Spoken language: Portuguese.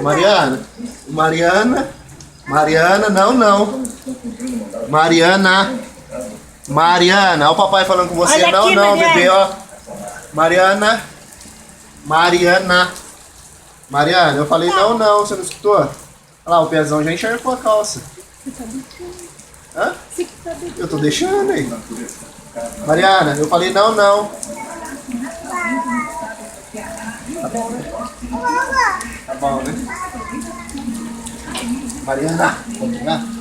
Mariana. Mariana. Mariana, não, não. Mariana. Mariana. Olha o papai falando com você. Olha Não, aqui, não, Mariana. bebê, ó. Mariana. Mariana. Mariana, eu falei não, não. Você não escutou? Olha lá, o pezão já encharcou a calça. Hã? Eu tô deixando aí. Mariana, eu falei não, não. Tá bom, né? Tá bom, né? Mariana, vamos lá.